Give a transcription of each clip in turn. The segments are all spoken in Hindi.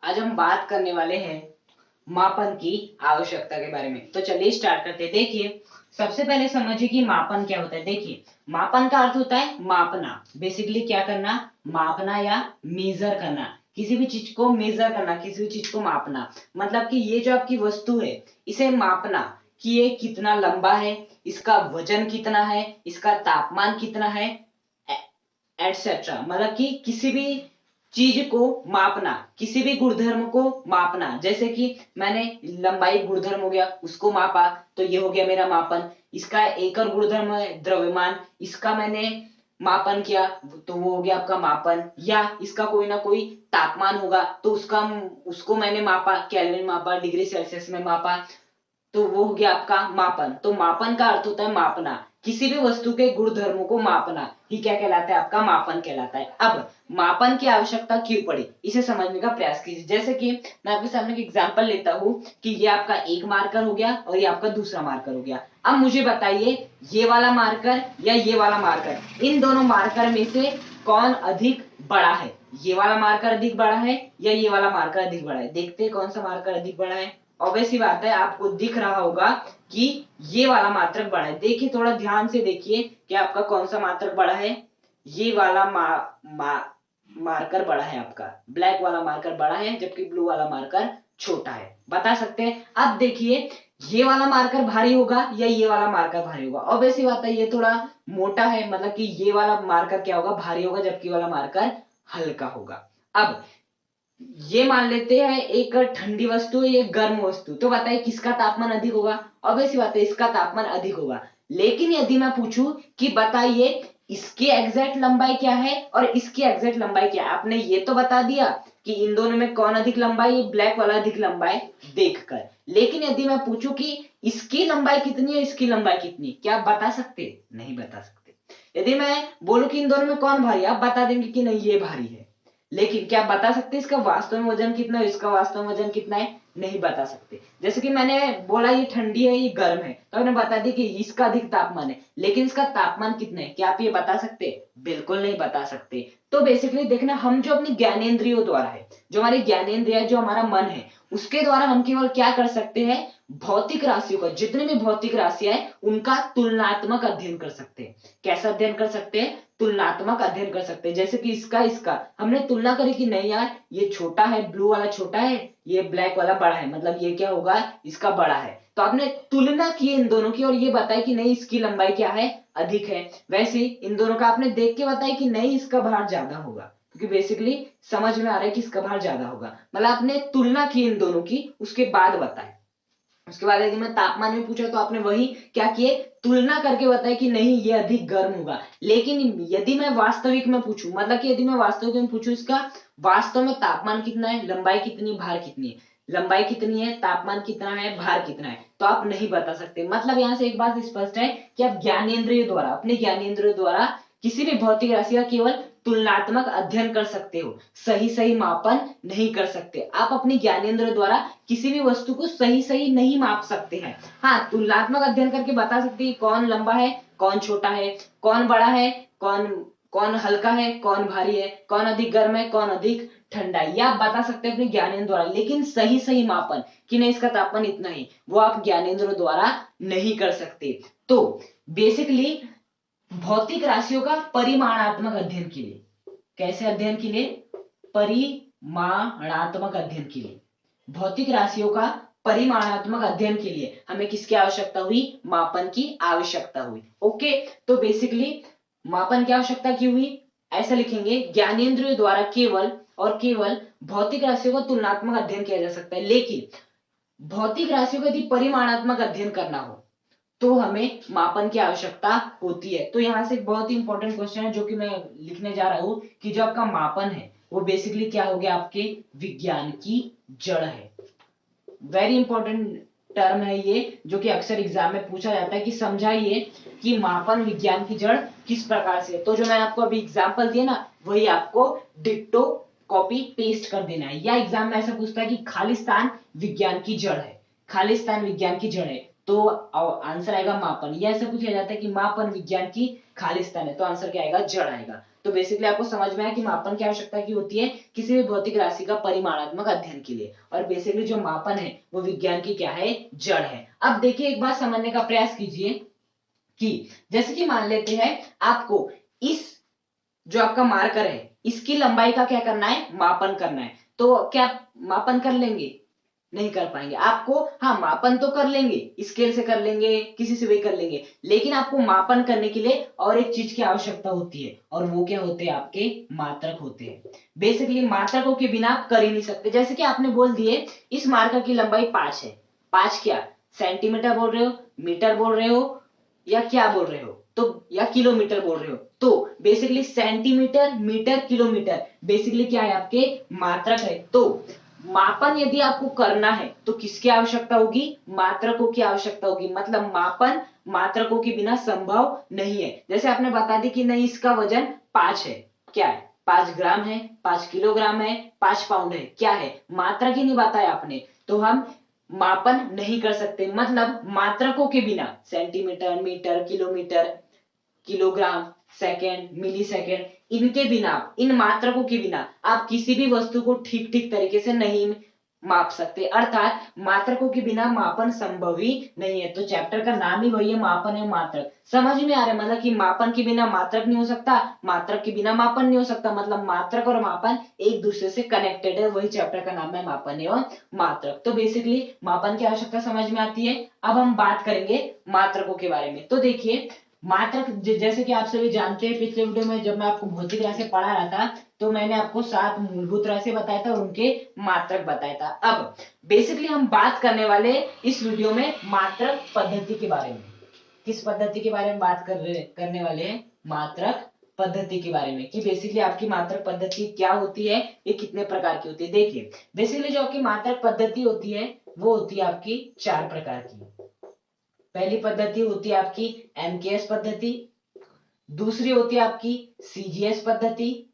आज हम बात करने वाले हैं मापन की आवश्यकता के बारे में। तो चलिए स्टार्ट करते हैं। देखिए, सबसे पहले समझिए कि मापन क्या होता है। देखिए, मापन का अर्थ होता है मापना। बेसिकली क्या करना? मापना या मेजर करना। किसी भी चीज को मेजर करना, किसी भी चीज को मापना। मतलब कि ये जो आपकी वस्तु है, इसे मापना कि ये कितना लंबा है, इसका वजन कितना है, इसका तापमान कितना है, एटसेट्रा। मतलब कि किसी भी चीज को मापना, किसी भी गुणधर्म को मापना। जैसे कि मैंने लंबाई गुणधर्म हो गया, उसको मापा तो ये हो गया मेरा मापन। इसका एकल गुणधर्म है द्रव्यमान, इसका मैंने मापन किया तो वो हो गया आपका मापन। या इसका कोई ना कोई तापमान होगा तो उसको मैंने मापा, केल्विन मापा, डिग्री सेल्सियस में मापा, तो वो हो गया आपका मापन। तो मापन का अर्थ होता है मापना। किसी भी वस्तु के गुण धर्मों को मापना ही क्या कहलाता है? आपका मापन कहलाता है। अब मापन की आवश्यकता क्यों पड़ी, इसे समझने का प्रयास कीजिए। जैसे कि मैं आपके सामने एक एग्जांपल लेता हूं कि ये आपका एक मार्कर हो गया और ये आपका दूसरा मार्कर हो गया। अब मुझे बताइए, ये वाला मार्कर या ये वाला मार्कर, इन दोनों मार्कर में से कौन अधिक बड़ा है? ये वाला मार्कर अधिक बड़ा है या ये वाला मार्कर अधिक बड़ा है? देखते हैं कौन सा मार्कर अधिक बड़ा है। ऑब्वियस सी बात है, आपको दिख रहा होगा कि ये वाला मात्रक बड़ा है। देखिए, थोड़ा ध्यान से देखिए कि आपका कौन सा मात्रक बड़ा है। ये वाला मार्कर बड़ा है, आपका ब्लैक वाला मार्कर बड़ा है, जबकि ब्लू वाला मार्कर छोटा है। बता सकते हैं? अब देखिए, ये वाला मार्कर भारी होगा या ये वाला मार्कर भारी होगा? ऑब्वियस सी बात है, ये थोड़ा मोटा है, मतलब कि ये वाला मार्कर क्या होगा? भारी होगा, जबकि वाला मार्कर हल्का होगा। अब ये मान लेते हैं एक ठंडी वस्तु है, एक गर्म वस्तु, तो बताइए किसका तापमान अधिक होगा? ऑब्वियस बात है, इसका तापमान अधिक होगा। लेकिन यदि मैं पूछूं कि बताइए इसकी एग्जैक्ट लंबाई क्या है और इसकी एग्जैक्ट लंबाई क्या है, आपने ये तो बता दिया कि इन दोनों में कौन अधिक लंबाई, ब्लैक वाला अधिक लंबाई देखकर। लेकिन यदि मैं पूछूं कि इसकी लंबाई कितनी है, इसकी लंबाई कितनी, क्या आप बता सकते? नहीं बता सकते। यदि मैं बोलूं कि इन दोनों में कौन भारी है, आप बता देंगे कि नहीं ये भारी है। लेकिन क्या बता सकते इसका वास्तव में वजन कितना है, इसका वास्तव में वजन कितना है? नहीं बता सकते। जैसे कि मैंने बोला ये ठंडी है, ये गर्म है, तो आपने बता दी कि इसका अधिक तापमान है, लेकिन इसका तापमान कितना है, क्या आप ये बता सकते? बिल्कुल नहीं बता सकते। तो बेसिकली देखना, हम जो अपनी ज्ञानेंद्रियों द्वारा है, जो हमारी ज्ञानेंद्रिय, जो हमारा मन है, उसके द्वारा हम केवल क्या कर सकते हैं? भौतिक राशियों का, जितने भी भौतिक राशियां है उनका तुलनात्मक अध्ययन कर सकते हैं। कैसा अध्ययन कर सकते हैं? तुलनात्मक अध्ययन कर सकते हैं। जैसे कि इसका हमने तुलना करी कि नहीं यार, ये छोटा है, ब्लू वाला छोटा है, ये ब्लैक वाला बड़ा है, मतलब ये क्या होगा? इसका बड़ा है। तो आपने तुलना की इन दोनों की और ये बताया कि नहीं इसकी लंबाई क्या है? अधिक है। वैसे इन दोनों का आपने देख के बताया कि नहीं इसका भार ज्यादा होगा, क्योंकि बेसिकली समझ में आ रहा है कि इसका भार ज्यादा होगा। मतलब आपने तुलना की इन दोनों की, उसके बाद बताया। उसके बाद यदि मैं तापमान में पूछा तो आपने वही क्या किए? तुलना करके बताया कि नहीं ये अधिक गर्म होगा। लेकिन यदि मैं वास्तविक में पूछूं, मतलब कि यदि मैं वास्तविक में पूछूं इसका वास्तव में तापमान कितना है, लंबाई कितनी, भार कितनी है, लंबाई कितनी है, तापमान कितना है, भार कितना है, तो आप नहीं बता सकते। मतलब यहां से एक बात स्पष्ट है कि आप ज्ञानेंद्रियों द्वारा, अपने ज्ञानेंद्रियों द्वारा किसी भी भौतिक राशि का केवल तुलनात्मक अध्ययन कर सकते हो, सही सही मापन नहीं कर सकते। आप अपनी ज्ञानेंद्र द्वारा किसी भी वस्तु को सही सही नहीं माप सकते हैं। हाँ, तुलनात्मक अध्ययन करके बता सकते हैं कौन लंबा है, कौन छोटा है, कौन बड़ा है, कौन कौन हल्का है, कौन भारी है, कौन अधिक गर्म है, कौन अधिक ठंडा है, यह आप बता सकते हैं अपने ज्ञानेंद्र द्वारा। लेकिन सही सही मापन कि नहीं इसका तापमान इतना ही, वो आप ज्ञानेंद्र द्वारा नहीं कर सकते। तो बेसिकली भौतिक राशियों का परिमाणात्मक अध्ययन के लिए, कैसे अध्ययन के लिए? परिमाणात्मक अध्ययन के लिए, भौतिक राशियों का परिमाणात्मक अध्ययन के लिए हमें किसकी आवश्यकता हुई? मापन की आवश्यकता हुई। ओके, तो बेसिकली मापन की आवश्यकता क्यों हुई? ऐसा लिखेंगे, ज्ञानेंद्रियों द्वारा केवल और केवल भौतिक राशियों का तुलनात्मक अध्ययन किया जा सकता है। लेकिन भौतिक राशियों का यदि परिमाणात्मक अध्ययन करना हो तो हमें मापन की आवश्यकता होती है। तो यहां से एक बहुत ही इंपॉर्टेंट क्वेश्चन है जो कि मैं लिखने जा रहा हूं कि जो आपका मापन है वो बेसिकली क्या हो गया? आपके विज्ञान की जड़ है। वेरी इंपॉर्टेंट टर्म है ये, जो कि अक्सर एग्जाम में पूछा जाता है कि समझाइए कि मापन विज्ञान की जड़ किस प्रकार से। तो जो मैंने आपको अभी एग्जाम्पल दिया ना, वही आपको डिट्टो कॉपी पेस्ट कर देना है। या एग्जाम में ऐसा पूछता है कि खालिस्तान विज्ञान की जड़ है, खालिस्तान विज्ञान की जड़ है, तो आंसर आएगा मापन। या ऐसा पूछा जाता है कि मापन विज्ञान की खालिस्तान है, तो आंसर क्या आएगा? जड़ आएगा। तो बेसिकली आपको समझ में आया कि मापन की आवश्यकता की होती है किसी भी भौतिक राशि का परिमाणात्मक अध्ययन के लिए, और बेसिकली जो मापन है वो विज्ञान की क्या है, जड़ है। अब देखिए एक बात समझने का प्रयास कीजिए कि जैसे कि मान लेते हैं आपको इस जो आपका मार्कर है इसकी लंबाई का क्या करना है, मापन करना है, तो क्या मापन कर लेंगे, नहीं कर पाएंगे। आपको हाँ मापन तो कर लेंगे, स्केल से कर लेंगे, किसी से भी कर लेंगे, लेकिन आपको मापन करने के लिए और एक चीज की आवश्यकता होती है, और वो क्या होते हैं, आपके मात्रक होते हैं। बेसिकली मात्रकों के बिना आप कर ही नहीं सकते। जैसे कि आपने बोल दिए इस मार्कर की लंबाई 5 है, 5 क्या सेंटीमीटर बोल रहे हो, मीटर बोल रहे हो, या क्या बोल रहे हो, तो या किलोमीटर बोल रहे हो, तो basically centimetre, metre, kilometre basically क्या है, आपके मात्रक है। तो मापन यदि आपको करना है तो किसकी आवश्यकता होगी, मात्रकों की आवश्यकता होगी। मतलब मापन मात्रकों के बिना संभव नहीं है। जैसे आपने बता दी कि नहीं इसका वजन 5 है, क्या है, 5 ग्राम है, 5 किलोग्राम है, 5 पाउंड है, क्या है, मात्रक ही नहीं बताया आपने, तो हम मापन नहीं कर सकते। मतलब मात्रकों के बिना centimetre, metre, kilometre, kilogram, second, millisecond, इनके बिना, इन मात्रकों के बिना आप किसी भी वस्तु को ठीक ठीक तरीके से नहीं माप सकते। अर्थात मात्रकों के बिना मापन संभव ही नहीं है। तो चैप्टर का नाम ही वही है, मापन एवं मात्रक। समझ में आ रहा है, मतलब कि मापन के बिना मात्रक नहीं हो सकता, मात्रक के बिना मापन नहीं हो सकता, मतलब मात्रक और मापन एक दूसरे से कनेक्टेड है। वही चैप्टर का नाम है मापन एवं मात्रक। तो बेसिकली मापन की आवश्यकता समझ में आती है। अब हम बात करेंगे मात्रकों के बारे में। तो देखिए मात्रक जैसे कि आप सभी जानते हैं, पिछले वीडियो में जब मैं आपको भौतिक राशि पढ़ा रहा था तो मैंने आपको 7 मूलभूत राशि बताया था और उनके मात्रक बताया था। अब बेसिकली हम बात करने वाले इस वीडियो में मात्रक पद्धति के बारे में। किस पद्धति के बारे में बात करने वाले हैं, मात्रक पद्धति के बारे में, कि बेसिकली आपकी मात्रक पद्धति क्या होती है, ये कितने प्रकार की होती है। देखिए बेसिकली जो आपकी मात्रक पद्धति होती है वो होती है आपकी 4 प्रकार की। पहली पद्धति होती है आपकी एमकेएस पद्धति, दूसरी होती है आपकी सीजीएस पद्धति,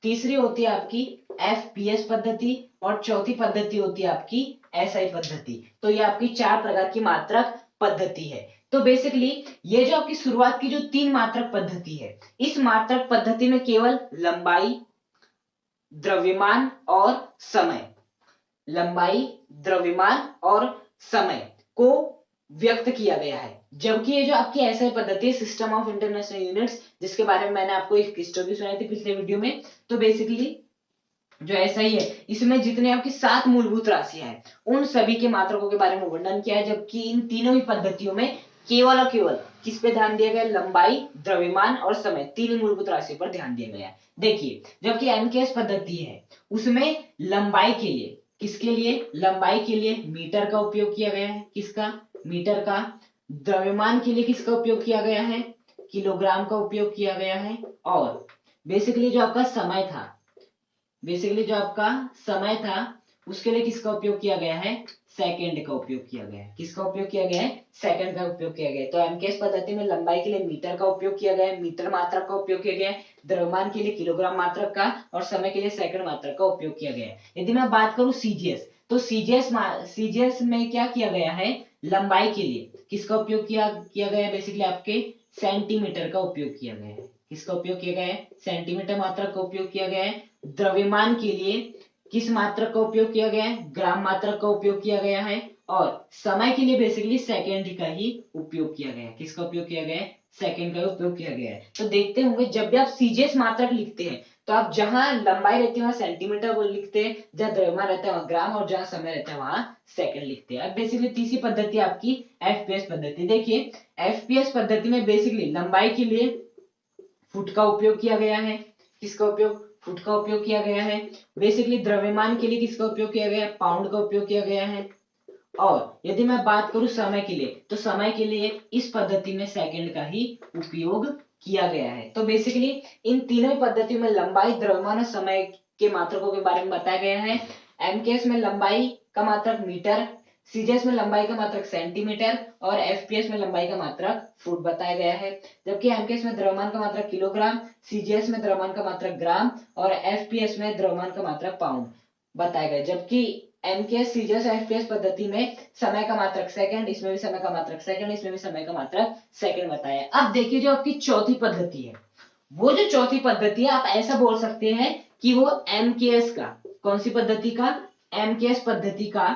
तीसरी होती है आपकी एफपीएस पद्धति, और चौथी पद्धति होती है आपकी एसआई पद्धति। तो ये आपकी 4 प्रकार की मात्रक पद्धति है। तो बेसिकली ये जो आपकी शुरुआत की जो 3 मात्रक पद्धति है, इस मात्रक पद्धति में केवल लंबाई, द्रव्यमान और समय, लंबाई, द्रव्यमान और समय को व्यक्त किया गया है। जबकि ये जो आपकी एसआई पद्धति है, सिस्टम ऑफ इंटरनेशनल यूनिट्स, जिसके बारे में मैंने आपको एक स्टोरी सुनाई थी पिछले वीडियो में, तो बेसिकली जो एसआई है इसमें जितने आपकी 7 मूलभूत राशियां हैं उन सभी के मात्रकों के बारे में वर्णन किया है। जबकि इन तीनों ही पद्धतियों में केवल और केवल किस पे ध्यान दिया गया, लंबाई, द्रव्यमान और समय, 3 मूलभूत राशियों पर ध्यान दिया गया है। देखिए जबकि एमकेएस पद्धति है उसमें लंबाई के लिए, किसके लिए, लंबाई के लिए मीटर का उपयोग किया गया है, किसका, मीटर का, द्रव्यमान के लिए किसका उपयोग किया गया है, किलोग्राम का उपयोग किया गया है, और बेसिकली जो आपका समय था, बेसिकली जो आपका समय था उसके लिए किसका उपयोग किया गया है, सेकंड का उपयोग किया गया है। किसका उपयोग किया गया है, सेकंड का उपयोग किया गया है। तो एमकेएस पद्धति में लंबाई के लिए मीटर का उपयोग किया गया है, मीटर मात्रक का उपयोग किया गया है, द्रव्यमान के लिए किलोग्राम मात्रक का, और समय के लिए सेकंड मात्रक का उपयोग किया गया है। यदि मैं बात करूं सीजीएस, तो सीजीएस में क्या किया गया है, लंबाई के लिए किसका उपयोग किया गया है, बेसिकली आपके सेंटीमीटर का उपयोग किया गया है। किसका उपयोग किया गया है, सेंटीमीटर मात्रक का उपयोग किया गया है। द्रव्यमान के लिए किस मात्रक का उपयोग किया गया है, ग्राम मात्रक का उपयोग किया गया है, और समय के लिए बेसिकली सेकंड का ही उपयोग किया गया है। किसका उपयोग किया गया है, सेकंड का उपयोग किया गया है। तो देखते होंगे जब भी आप सीजीएस मात्रक लिखते हैं तो आप जहां लंबाई रहती है वहां सेंटीमीटर वो लिखते हैं, जहां द्रव्यमान रहता है वहां ग्राम, और जहां समय रहता है वहां सेकंड लिखते हैं। अब बेसिकली तीसरी पद्धति आपकी एफपीएस पद्धति। देखिए एफपीएस पद्धति में बेसिकली लंबाई के लिए फुट का उपयोग किया गया है। किसका उपयोग, फुट का उपयोग किया गया है। बेसिकली द्रव्यमान के लिए किसका उपयोग किया गया है, पाउंड का उपयोग किया गया है। और यदि मैं बात करूं समय के लिए, तो समय के लिए इस पद्धति में सेकंड का ही उपयोग किया गया है। तो बेसिकली इन तीनों ही पद्धतियों में लंबाई, द्रव्यमान और समय के मात्रकों के बारे में बताया गया है। एमकेएस में लंबाई का मात्रक मीटर, सीजीएस में लंबाई का मात्रक सेंटीमीटर, और एफपीएस में लंबाई का मात्रक फुट बताया गया है। जबकि एमकेएस में द्रव्यमान का मात्रक किलोग्राम, सीजीएस में द्रव्यमान का मात्रक ग्राम, और एफपीएस में द्रव्यमान का मात्रक पाउंड बताया गया। जबकि एमकेएस, सीजीएस, एफपीएस पद्धति में समय का मात्रक सेकंड, इसमें भी समय का मात्रक सेकंड, इसमें भी समय का मात्रक सेकंड बताया। अब देखिए जो आपकी चौथी पद्धति है वो जो चौथी पद्धति है आप ऐसा बोल सकते हैं कि वो एमकेएस का, कौन सी पद्धति का, एमकेएस पद्धति का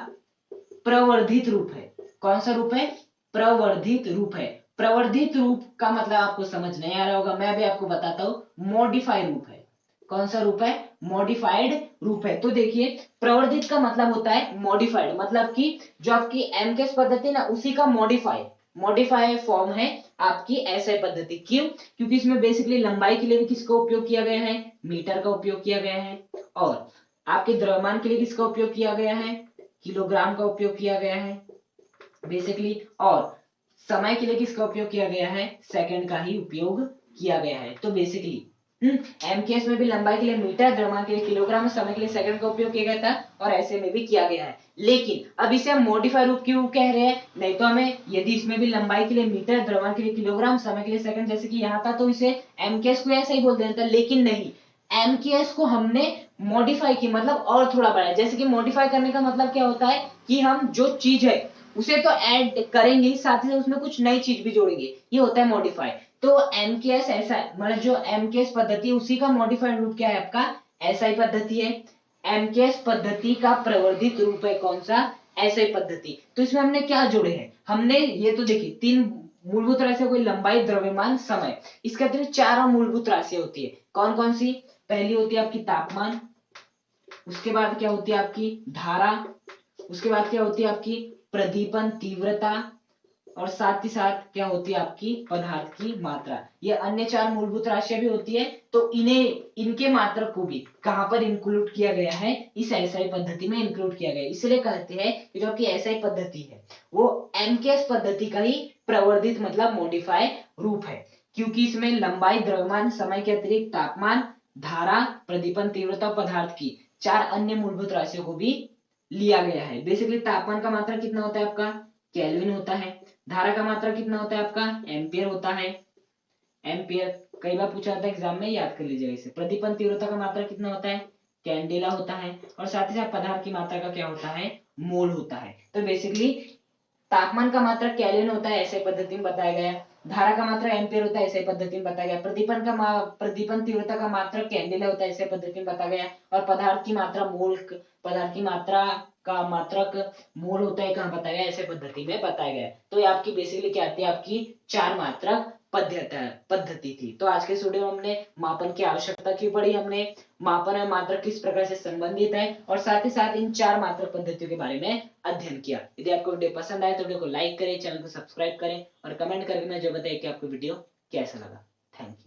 प्रवर्धित रूप है। कौन सा रूप है, प्रवर्धित रूप है। प्रवर्धित रूप का मतलब आपको समझ नहीं आ रहा होगा, मैं भी आपको बताता हूं, मॉडिफाइड रूप है। कौन सा रूप है, मॉडिफाइड रूप है। तो देखिए प्रवर्धित का मतलब होता है मॉडिफाइड, मतलब कि जो आपकी एमकेएस पद्धति ना उसी का मॉडिफाइड फॉर्म है आपकी एसआई पद्धति। क्यों, क्योंकि इसमें बेसिकली लंबाई के लिए भी किसका उपयोग किया गया है, मीटर का उपयोग किया गया है, और आपके द्रव्यमान के लिए किसका उपयोग किया गया है, किलोग्राम का उपयोग किया गया है बेसिकली, और समय के लिए किसका उपयोग किया गया है, सेकंड का ही उपयोग किया गया है। तो बेसिकली एमकेएस में भी लंबाई के लिए मीटर, द्रव्यमान के लिए किलोग्राम और समय के लिए सेकंड का उपयोग किया गया था, और ऐसे में भी किया गया है। लेकिन अब इसे हम मॉडिफाई रूप क्यों कह रहे हैं, नहीं तो हमें यदि इसमें भी लंबाई के लिए मीटर, द्रव्यमान के लिए किलोग्राम, समय के लिए सेकंड जैसे कि यहाँ था, तो इसे एमकेएस को ऐसा ही बोल देना था। लेकिन नहीं, एमकेएस को हमने मॉडिफाई की, मतलब और थोड़ा बढ़ाया। जैसे कि मॉडिफाई करने का मतलब क्या होता है कि हम जो चीज है उसे तो ऐड करेंगे, साथ ही उसमें कुछ नई चीज भी जोड़ेंगे, ये होता है मॉडिफाई। तो एमकेएस ऐसा है, मतलब जो एमकेएस पद्धति उसी का मॉडिफाइड रूप क्या है आपका, एसआई पद्धति है। एमकेएस पद्धति का प्रवर्धित रूप है कौन सा, एसआई पद्धति। तो इसमें हमने क्या जोड़े हैं, हमने ये तो देखिए तीन मूलभूत राशियां, कोई लंबाई, द्रव्यमान, समय, इसके अतिरिक्त चार और मूलभूत राशियां होती है। कौन कौन सी, पहली होती है आपकी तापमान, उसके बाद क्या होती है आपकी धारा, उसके बाद क्या होती है आपकी प्रदीपन तीव्रता, और साथ ही साथ क्या होती है आपकी पदार्थ की मात्रा। ये अन्य चार मूलभूत राशियां भी होती है। तो इन्हें, इनके मात्रक को भी कहां पर इंक्लूड किया गया है, इस एसआई पद्धति में इंक्लूड किया गया है। इसलिए कहते हैं कि जो आपकी एसआई पद्धति है वो एमकेएस पद्धति का ही प्रवर्धित मतलब मॉडिफाई रूप है, क्योंकि इसमें लंबाई, द्रव्यमान, समय के अतिरिक्त तापमान, धारा, प्रदीपन तीव्रता, पदार्थ की चार अन्य मूलभूत राशियों को भी लिया गया है। बेसिकली तापमान का मात्रा कितना होता है आपका, केल्विन होता है। धारा का मात्रा कितना होता है आपका, एम्पियर होता है, एम्पियर कई बार पूछा जाता है एग्जाम में, याद कर लीजिएगा इसे। प्रदीपन तीव्रता का मात्रा कितना होता है, कैंडेला होता है, और साथ ही साथ पदार्थ की मात्रा का क्या होता है, मोल होता है। तो बेसिकली तापमान का मात्रक केल्विन होता है, ऐसे पद्धति में बताया गया। धारा का मात्रक एम्पियर होता है, ऐसे पद्धति में बताया गया। प्रदीपन तीव्रता का मात्रक कैंडेला होता है, ऐसे पद्धति में बताया गया। और पदार्थ की मात्रा मोल, पदार्थ की मात्रा का मात्रक मोल होता है, कहाँ बताया गया, ऐसे पद्धति में बताया गया। तो ये आपकी बेसिकली क्या आती है, आपकी चार मात्रक पद्धति थी। तो आज के इस वीडियो में हमने मापन की आवश्यकता क्यों पड़ी, हमने मापन और मात्रक किस प्रकार से संबंधित है, और साथ ही साथ इन चार मात्रक पद्धतियों के बारे में अध्ययन किया। यदि आपको वीडियो पसंद आए तो वीडियो को लाइक करें, चैनल को सब्सक्राइब करें, और कमेंट करके मुझे बताइए कि आपको वीडियो कैसा लगा। Thank you.